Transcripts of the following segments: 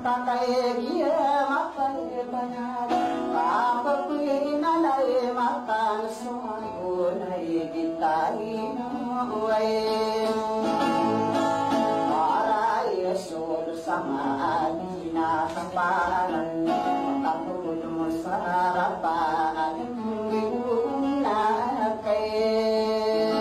Kakak dia makan banyak. Patan sunay gitay naway Aray sul sama nakapanan Matapulong sa harapan na kayo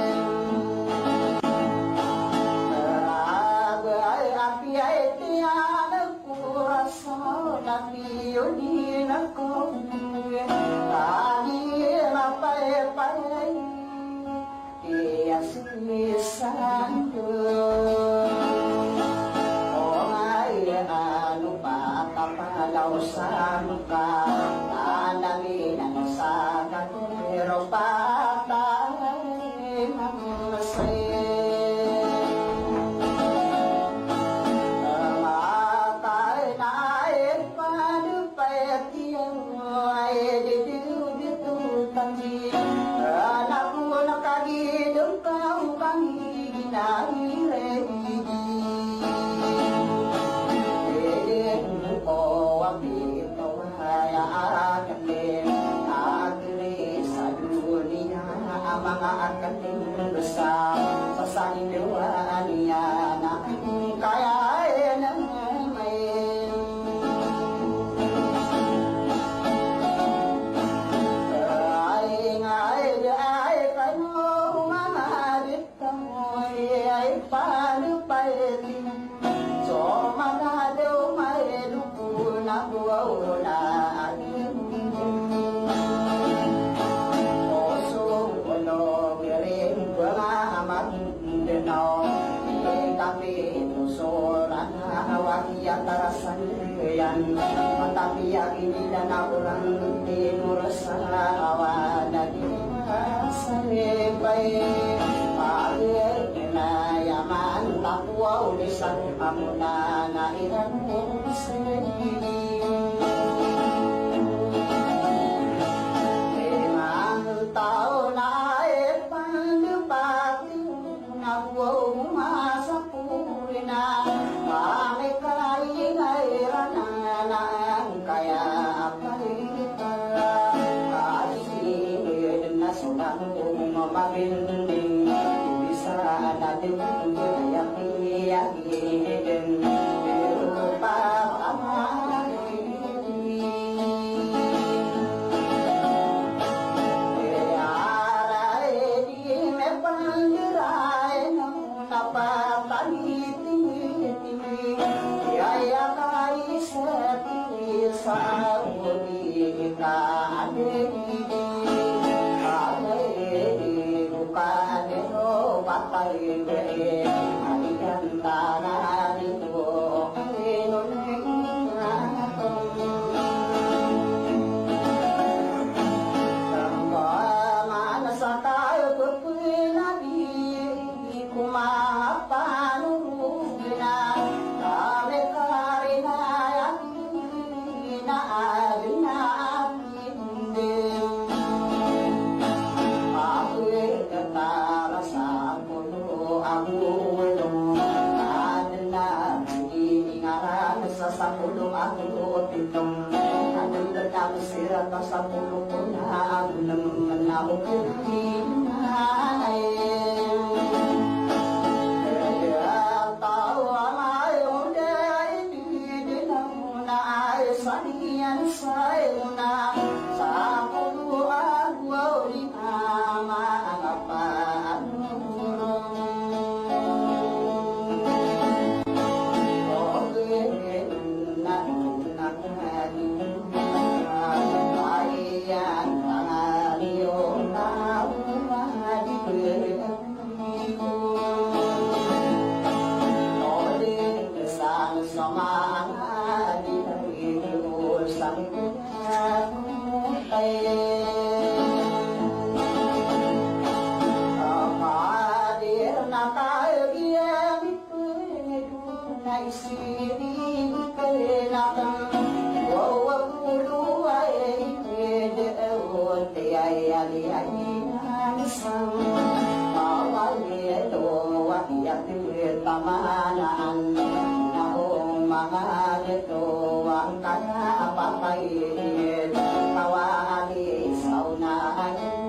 Abay ay tiyanag kurasa Tapi yun ako Pay iya sinisan ko o ay ano pa kapalaw sa mukha nalaminan sa katuliro patay ng masaya matay na ay panupayat yung ay tangi anak mo nakagidong kang panginahiregi Edeng ko wapito hayaakan agri sa dunia mga akating besar sa sandiwaan niya na kaya ng may paano pwede so manadaw may lupo na buwawala oso ulog rin mga magdanaw tapi nusoran hawakiya tarasan yan matapiyak inila na urang tinurasan hawa na salibay pagir na yaman takwa ulisan amuna na iran limang tao na ipalupati nagwaw sa pulina kami kaingairan ang kaya apalita na sunang mabinding bisa natin yakin berupa amali aray di me pangiray ng napapalitin yaya kay sa uli ka Bukanero patay be aliganta na rito kainuneng mana sa tayo pupinabi kumapanurugna kami karinayan Tara sa puno ang ulo na iningaran sa sapulong ang utitong anong dadang sirat sa puno ko na ang naman na uputinay ang tao ay unday dinang na ay saniyan sa una sa puno ang wawin mga Tamanaan na mga dito ang kanya papayit kawali sa unahan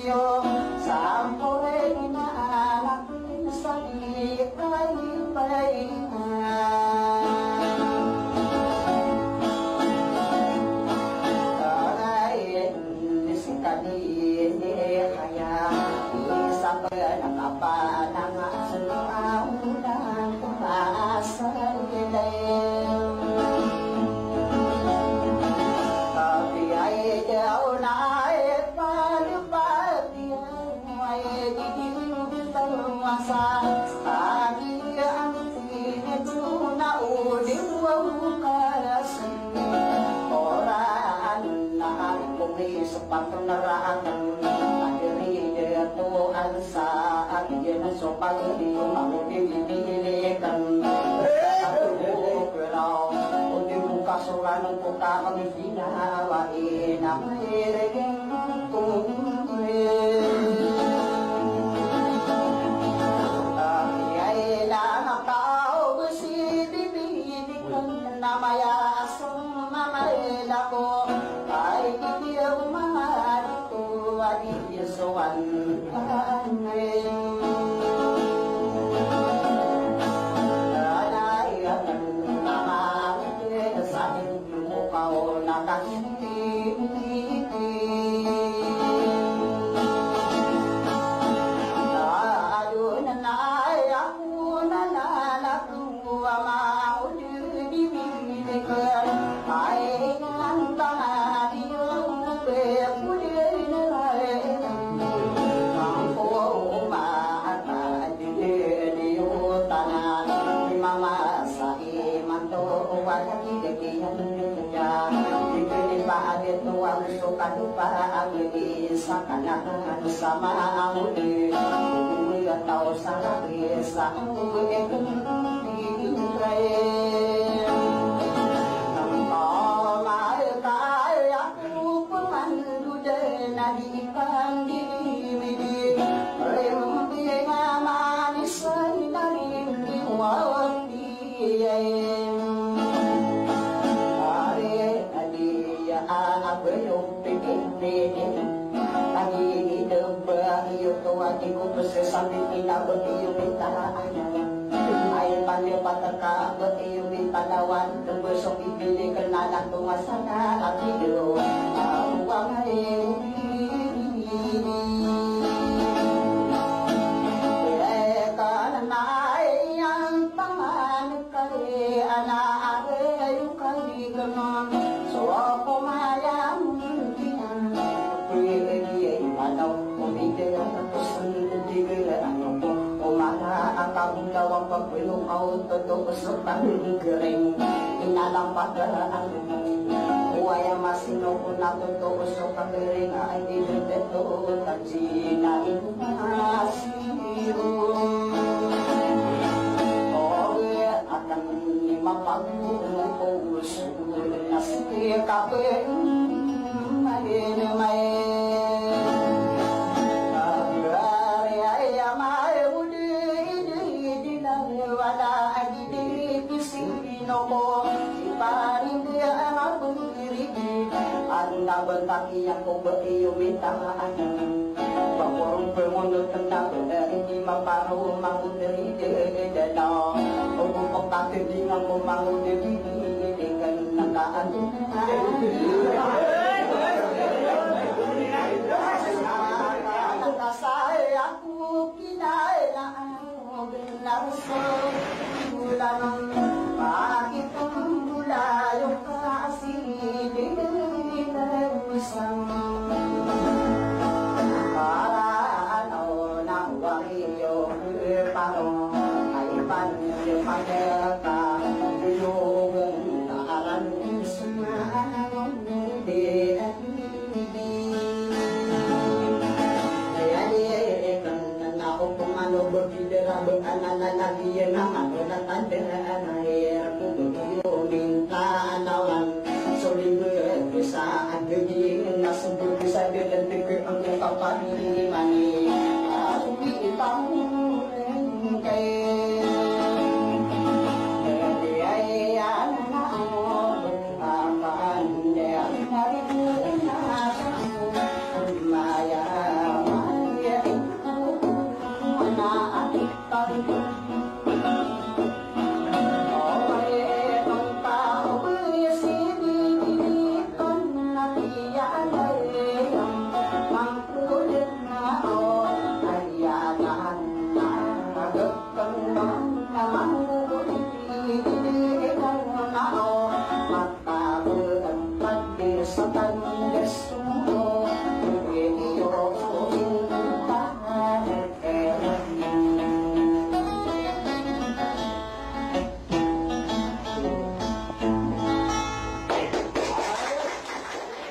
Yang sepatu neraka adiri deto ansa adina sopagi mamu dilikan aku kerau undi muka soran puka mengina wa ina mereng tumre na tao besi dibidikan namaya asam mamela ko ay dia umahatu adi sowan nama sa mo kao sama amuli atau salah biasa sambil pindah bertiup di tanah air panggil paterka bertiup di tanawan besok dipilih kenalan tumasana lagi dulu uang air karena yang taman kali anak ayu kali genon soal pemayam mungkin pergi padau umide akang lawang pagpilong au todo sopan gereng inalang pagaraan uaya masino kuna todo sopan gereng ay dibeto tajina inasiru oe akan mapagulong ko usul nasi kape may iparin dia anak berdiri anda bentaki yang kau beriu minta bakorong pemondo tendang dari lima paru mangun dari dedana untuk kaki dengan memangun diri dengan nakaan saya aku kinai na benar sebulan bakit mula yung kasih dinilamisang para ano nang wariyo parong ay panyapaneka yung naaran sumanong di berbidara berkanan lagi nama berkatan dengan air kubu minta nawan soling berbisa adegi nasib bisa dan tegak engkau kapal ini mani aku di tamu kai